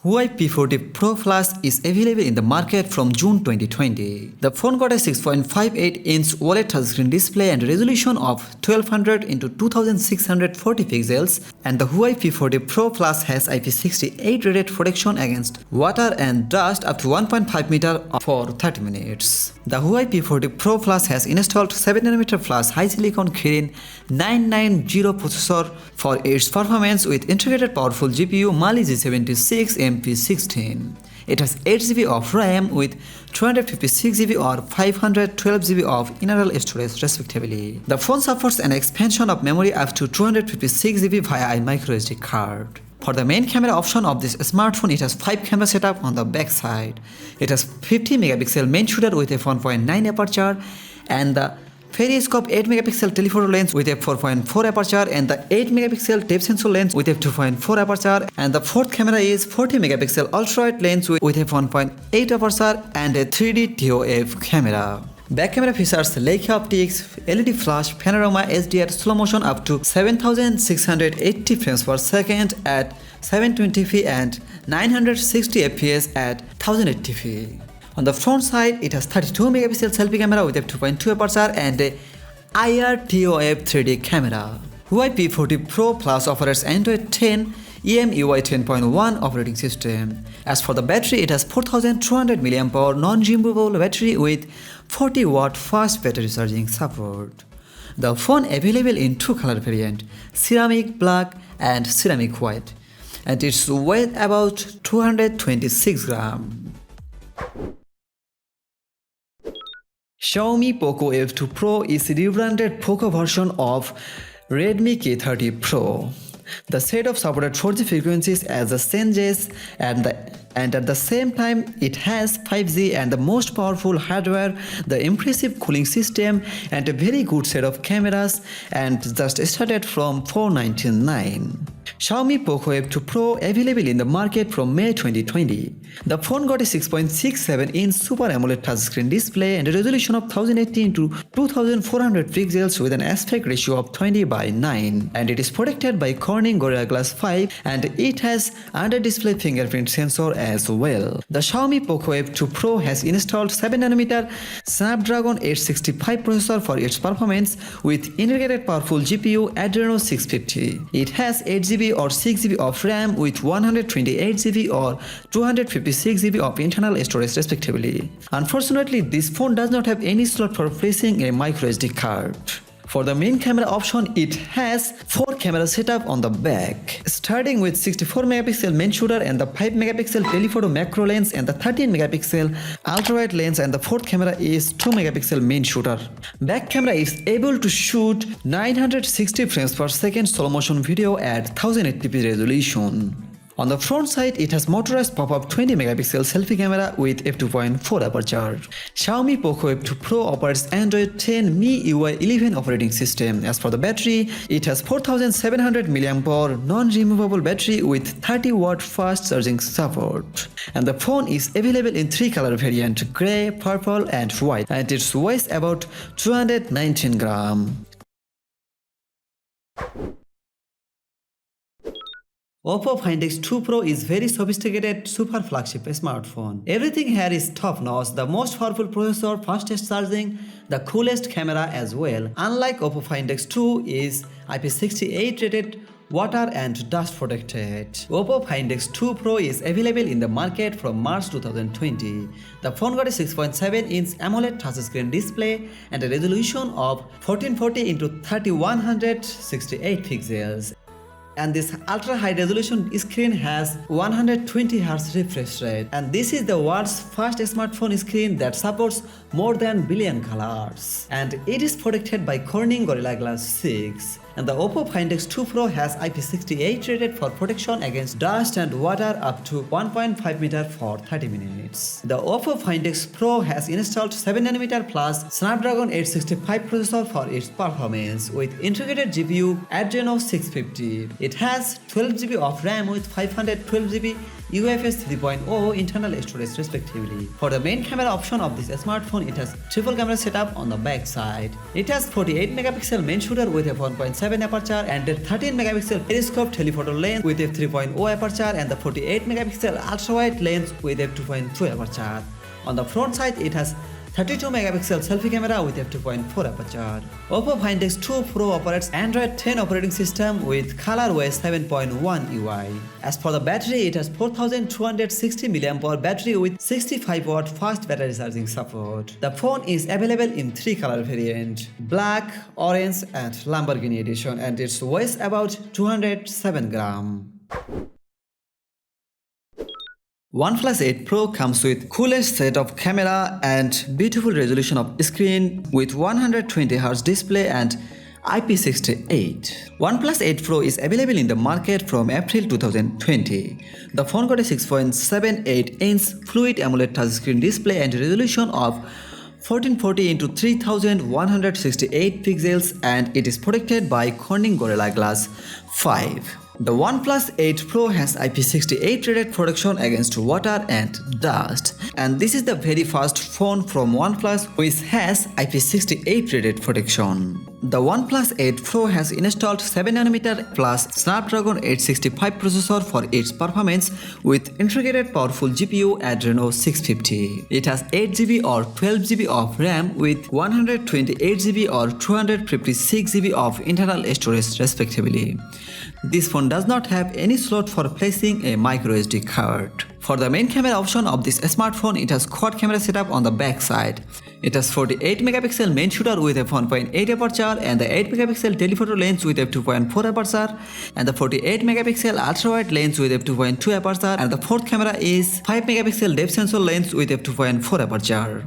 Huawei P40 Pro Plus is available in the market from June 2020. The phone got a 6.58-inch OLED touchscreen display and a resolution of 1200 x 2640 pixels, and the Huawei P40 Pro Plus has IP68 rated protection against water and dust up to 1.5 meter for 30 minutes. The Huawei P40 Pro Plus has installed 7nm plus high silicon Kirin 990 processor for its performance with integrated powerful GPU Mali G76 MP16. It has 8GB of RAM with 256GB or 512GB of internal storage respectively. The phone supports an expansion of memory up to 256GB via a microSD card. For the main camera option of this smartphone, it has 5 camera setup on the back side. It has 50 megapixel main shooter with a 1.9 aperture and the periscope 8 megapixel telephoto lens with a 4.4 aperture and the 8 megapixel depth sensor lens with a 2.4 aperture, and the fourth camera is 40 megapixel ultra-wide lens with a 1.8 aperture and a 3D TOF camera. Back camera features Leica optics, LED flash, panorama, HDR, slow motion up to 7680 frames per second at 720p and 960 fps at 1080p. On the front side, it has 32 megapixel selfie camera with a 2.2 aperture and a IR TOF 3D camera. Huawei P40 Pro Plus offers Android 10 EMUI 10.1 operating system. As for the battery, it has 4200 mAh non-removable battery with 40 watt fast battery charging support. The phone available in two color variant, ceramic black and ceramic white, and its weight about 226 grams. Xiaomi Poco F2 Pro is a rebranded Poco version of Redmi K30 Pro. The set-top supported 4G frequencies as the changes, and at the same time it has 5G and the most powerful hardware, the impressive cooling system, and a very good set of cameras, and just started from $499. Xiaomi Poco F2 Pro available in the market from May 2020. The phone got a 6.67-inch Super AMOLED touchscreen display and a resolution of 1080 x 2400 pixels with an aspect ratio of 20:9, and it is protected by Corning Gorilla Glass 5, and it has under-display fingerprint sensor as well. The Xiaomi Poco F2 Pro has installed 7nm Snapdragon 865 processor for its performance with integrated powerful GPU Adreno 650. It has 8GB or 6GB of RAM with 128GB or 256GB of internal storage respectively. Unfortunately, this phone does not have any slot for placing a microSD card. For the main camera option, it has 4 camera setup on the back, starting with 64 megapixel main shooter and the 5 megapixel telephoto macro lens and the 13 megapixel ultra-wide lens, and the fourth camera is 2 megapixel main shooter. Back camera is able to shoot 960 frames per second slow motion video at 1080p resolution. On the front side, it has motorized pop-up 20 megapixel selfie camera with f2.4 aperture. Xiaomi Poco F2 Pro operates Android 10 MIUI 11 operating system. As for the battery, it has 4700 mAh non-removable battery with 30 watt fast charging support. And the phone is available in 3 color variant, grey, purple and white, and it weighs about 219 grams. Oppo Find X2 Pro is very sophisticated super flagship smartphone. Everything here is top notch, the most powerful processor, fastest charging, the coolest camera as well. Unlike Oppo Find X2 is IP68 rated, water and dust protected. Oppo Find X2 Pro is available in the market from March 2020. The phone got a 6.7-inch AMOLED touchscreen display and a resolution of 1440 x 3168 pixels. And this ultra high resolution screen has 120Hz refresh rate, and this is the world's first smartphone screen that supports more than billion colors, and it is protected by Corning Gorilla Glass 6. And the Oppo Find X2 Pro has IP68 rated for protection against dust and water up to 1.5 meter for 30 minutes. The Oppo Find X Pro has installed 7nm plus Snapdragon 865 processor for its performance with integrated GPU Adreno 650. It has 12GB of RAM with 512GB UFS 3.0 internal storage respectively. For the main camera option of this smartphone, it has triple camera setup on the back side. It has 48 megapixel main shooter with f1.7 aperture and a 13 megapixel periscope telephoto lens with f3.0 aperture and the 48 megapixel ultra-wide lens with f2.2 aperture. On the front side, it has 32 megapixel selfie camera with f2.4 aperture. Oppo Find X2 Pro operates Android 10 operating system with ColorOS 7.1 UI. As for the battery, it has 4260 mAh battery with 65 watt fast battery charging support. The phone is available in 3 color variants: black, orange and Lamborghini edition, and its weighs about 207 grams. OnePlus 8 Pro comes with coolest set of camera and beautiful resolution of screen with 120Hz display and IP68. OnePlus 8 Pro is available in the market from April 2020. The phone got a 6.78-inch Fluid AMOLED touchscreen display and resolution of 1440 x 3168 pixels, and it is protected by Corning Gorilla Glass 5. The OnePlus 8 Pro has IP68 rated protection against water and dust, and this is the very first phone from OnePlus which has IP68 rated protection. The OnePlus 8 Pro has installed 7nm plus Snapdragon 865 processor for its performance with integrated powerful GPU Adreno 650. It has 8GB or 12GB of RAM with 128GB or 256GB of internal storage respectively. This phone does not have any slot for placing a microSD card. For the main camera option of this smartphone, it has quad camera setup on the back side. It has 48 megapixel main shooter with f1.8 aperture and the 8 megapixel telephoto lens with f2.4 aperture and the 48 megapixel ultra-wide lens with f2.2 aperture, and the fourth camera is 5 megapixel depth sensor lens with f2.4 aperture.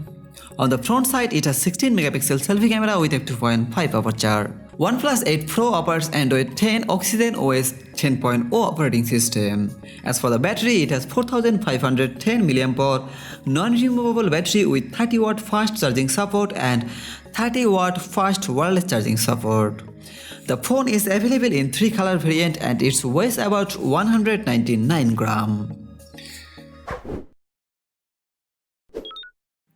On the front side, it has 16 megapixel selfie camera with f2.5 aperture. OnePlus 8 Pro offers Android 10 Oxygen OS 10.0 operating system. As for the battery, it has 4510 mAh non-removable battery with 30 watt fast charging support and 30 watt fast wireless charging support. The phone is available in 3 color variant and it weighs about 199 grams.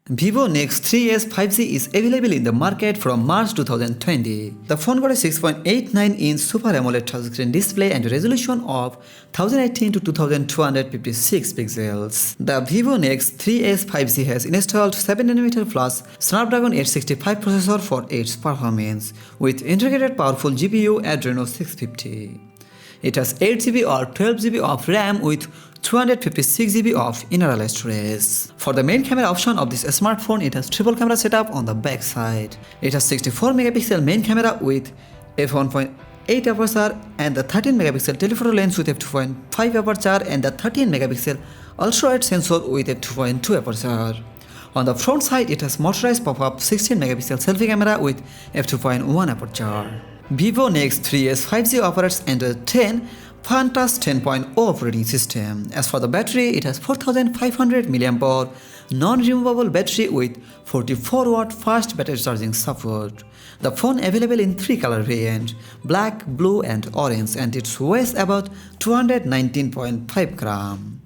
Vivo Nex 3S 5G is available in the market from March 2020. The phone got a 6.89-inch Super AMOLED touchscreen display and a resolution of 1080 x 2256 pixels. The Vivo Nex 3S 5G has installed 7nm plus Snapdragon 865 processor for its performance with integrated powerful GPU Adreno 650. It has 8GB or 12GB of RAM with 256GB of internal storage. For the main camera option of this smartphone, it has triple camera setup on the back side. It has 64 megapixel main camera with f1.8 aperture and the 13 megapixel telephoto lens with f2.5 aperture and the 13 megapixel ultra-wide sensor with f2.2 aperture. On the front side, it has motorized pop-up 16 megapixel selfie camera with f2.1 aperture. Vivo Nex 3S 5G operates Android 10 Phantas 10.0 operating system. As for the battery, it has 4500 mAh non-removable battery with 44 watt fast battery charging support. The phone available in 3 color variant: black, blue and orange, and it weighs about 219.5 grams.